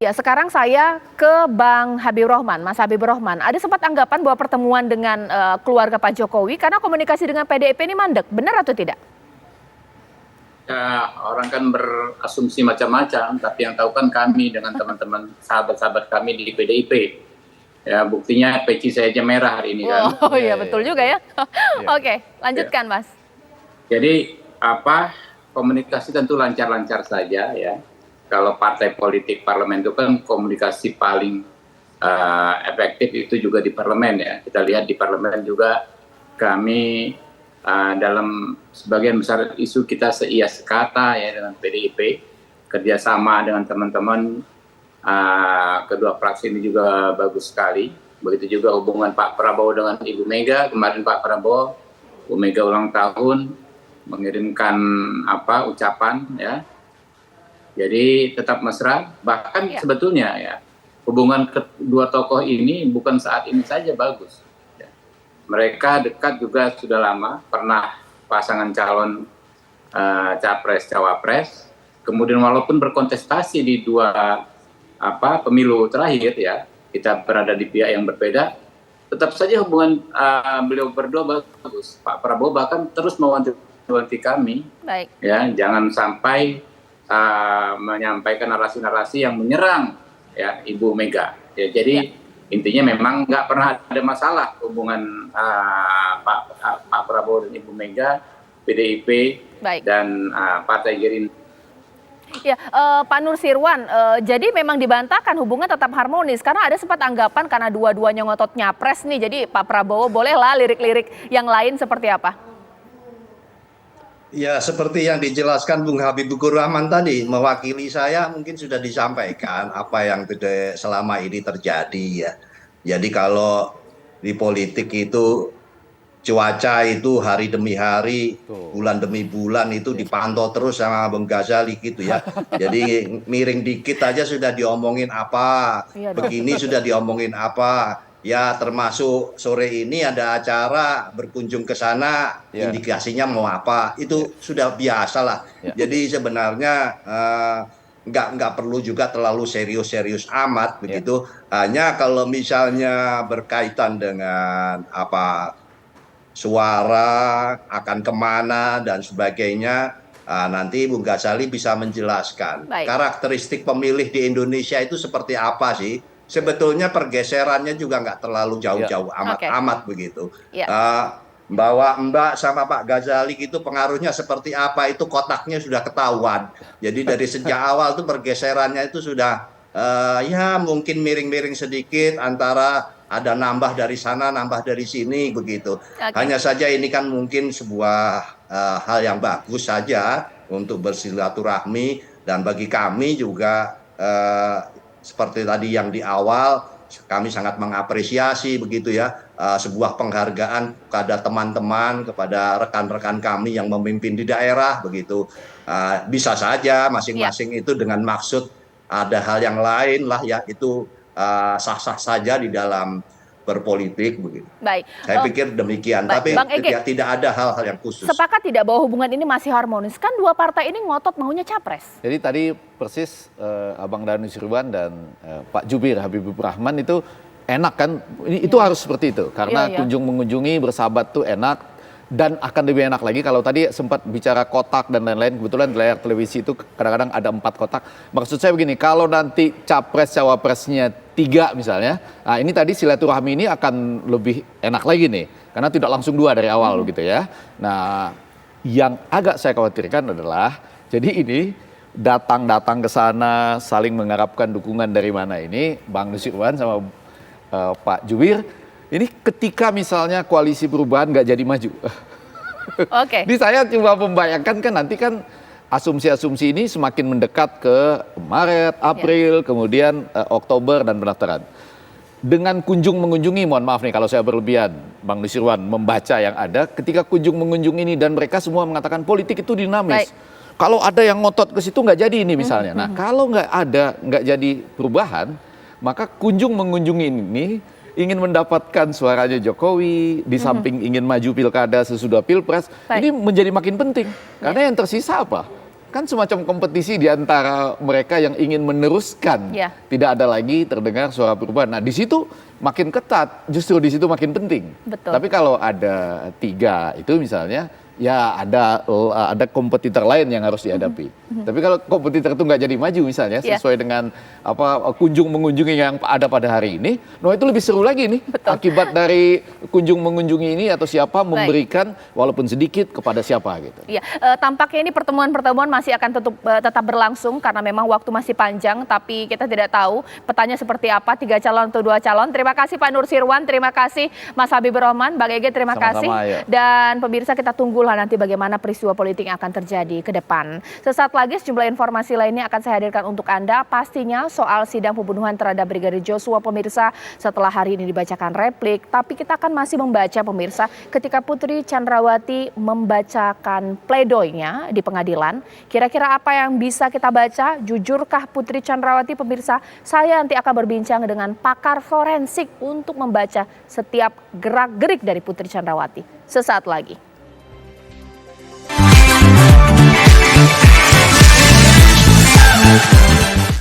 Ya, sekarang saya ke Bang Habibur Rahman, Mas Habibur Rahman. Ada sempat anggapan bahwa pertemuan dengan keluarga Pak Jokowi karena komunikasi dengan PDIP ini mandek, benar atau tidak? Ya, orang kan berasumsi macam-macam, tapi yang tahu kan kami dengan teman-teman sahabat-sahabat kami di PDIP. Ya, buktinya peci saya aja merah hari ini kan. Oh iya, betul juga ya. Oke, lanjutkan Mas. Jadi komunikasi tentu lancar-lancar saja ya. Kalau partai politik parlemen itu kan komunikasi paling efektif itu juga di parlemen ya. Kita lihat di parlemen juga kami dalam sebagian besar isu kita seia sekata ya dengan PDIP, kerjasama dengan teman-teman kedua fraksi ini juga bagus sekali. Begitu juga hubungan Pak Prabowo dengan Ibu Mega. Kemarin Pak Prabowo, Bu Mega ulang tahun, mengirimkan ucapan ya. Jadi tetap mesra. Bahkan sebetulnya ya hubungan kedua tokoh ini bukan saat ini saja bagus. Ya. Mereka dekat juga sudah lama, pernah pasangan calon capres cawapres. Kemudian walaupun berkontestasi di dua pemilu terakhir ya, kita berada di pihak yang berbeda, tetap saja hubungan beliau berdua bagus. Pak Prabowo bahkan terus mewanti-wanti kami, Baik. Ya, jangan sampai menyampaikan narasi-narasi yang menyerang ya Ibu Mega. Ya, jadi intinya memang nggak pernah ada masalah hubungan Pak Prabowo dan Ibu Mega, PDIP dan Partai Gerindra. Ya, Pak Nursirwan, jadi memang dibantahkan hubungan tetap harmonis karena ada sempat anggapan karena dua-duanya ngotot nyapres nih, jadi Pak Prabowo bolehlah lirik-lirik yang lain seperti apa? Ya, seperti yang dijelaskan Bung Habibur Rahman tadi, mewakili saya mungkin sudah disampaikan apa yang selama ini terjadi ya. Jadi kalau di politik itu cuaca itu hari demi hari, bulan demi bulan itu dipantau terus sama Bung Ghazali gitu ya. Jadi miring dikit aja sudah diomongin apa, begini sudah diomongin apa. Ya termasuk sore ini ada acara berkunjung ke sana, indikasinya mau apa, itu sudah biasa lah. Jadi sebenarnya nggak perlu juga terlalu serius-serius amat begitu. Hanya kalau misalnya berkaitan dengan suara akan kemana dan sebagainya, nanti Bung Ghazali bisa menjelaskan. Karakteristik pemilih di Indonesia itu seperti apa sih? Sebetulnya pergeserannya juga nggak terlalu jauh-jauh amat begitu. Bahwa Mbak sama Pak Ghazali itu pengaruhnya seperti apa itu kotaknya sudah ketahuan. Jadi dari sejak awal tuh pergeserannya itu sudah ya mungkin miring-miring sedikit antara ada nambah dari sana, nambah dari sini begitu. Hanya saja ini kan mungkin sebuah hal yang bagus saja untuk bersilaturahmi dan bagi kami juga seperti tadi yang di awal kami sangat mengapresiasi begitu ya sebuah penghargaan kepada teman-teman, kepada rekan-rekan kami yang memimpin di daerah begitu. Bisa saja masing-masing itu dengan maksud ada hal yang lain lah ya, itu sah-sah saja di dalam berpolitik begitu. Baik. Saya pikir demikian, tapi tidak ada hal-hal yang khusus. Sepakat tidak bahwa hubungan ini masih harmonis? Kan dua partai ini ngotot maunya capres. Jadi tadi persis Abang Nursirwan dan Pak Jubir Habibur Rahman itu enak kan? Itu harus seperti itu karena kunjung mengunjungi bersahabat tuh enak. Dan akan lebih enak lagi kalau tadi sempat bicara kotak dan lain-lain, kebetulan di layar televisi itu kadang-kadang ada 4 kotak. Maksud saya begini, kalau nanti capres cawapresnya 3 misalnya, nah ini tadi silaturahmi ini akan lebih enak lagi nih, karena tidak langsung 2 dari awal gitu ya. Nah yang agak saya khawatirkan adalah, jadi ini datang ke sana saling mengharapkan dukungan dari mana ini, Bang Nursirwan sama Pak Jubir. Ini ketika misalnya koalisi perubahan nggak jadi maju. Ini saya coba membayangkan kan nanti kan asumsi-asumsi ini semakin mendekat ke Maret, April, kemudian Oktober dan pendaftaran. Dengan kunjung mengunjungi, mohon maaf nih kalau saya berlebihan, Bang Nursirwan membaca yang ada, ketika kunjung mengunjungi ini dan mereka semua mengatakan politik itu dinamis. Kalau ada yang ngotot ke situ nggak jadi ini misalnya. Nah kalau nggak jadi perubahan, maka kunjung mengunjungi ini ingin mendapatkan suaranya Jokowi, di samping ingin maju pilkada sesudah pilpres, ini menjadi makin penting. Karena yang tersisa apa? kan semacam kompetisi di antara mereka yang ingin meneruskan. Tidak ada lagi terdengar suara perubahan. Nah, di situ makin ketat, justru di situ makin penting. Betul. Tapi kalau ada 3 itu misalnya, ya ada kompetitor lain yang harus dihadapi. Tapi kalau kompetitor itu nggak jadi maju misalnya sesuai dengan kunjung mengunjungi yang ada pada hari ini, itu lebih seru lagi nih. Betul. Akibat dari kunjung mengunjungi ini atau siapa memberikan walaupun sedikit kepada siapa gitu. Iya, tampaknya ini pertemuan-pertemuan masih akan tetap berlangsung karena memang waktu masih panjang, tapi kita tidak tahu petanya seperti apa, 3 calon atau 2 calon. Terima kasih Pak Nursirwan, terima kasih Mas Habibur Rahman, Bang Ege, terima kasih. Dan pemirsa, kita tunggulah nanti bagaimana peristiwa politik yang akan terjadi ke depan. Sesaat lagi sejumlah informasi lainnya akan saya hadirkan untuk Anda, pastinya soal sidang pembunuhan terhadap Brigadir Joshua pemirsa setelah hari ini dibacakan replik. Tapi kita akan masih membaca pemirsa ketika Putri Chandrawati membacakan pledoinya di pengadilan. Kira-kira apa yang bisa kita baca? Jujurkah Putri Chandrawati pemirsa? Saya nanti akan berbincang dengan pakar forensik untuk membaca setiap gerak-gerik dari Putri Chandrawati. Sesaat lagi.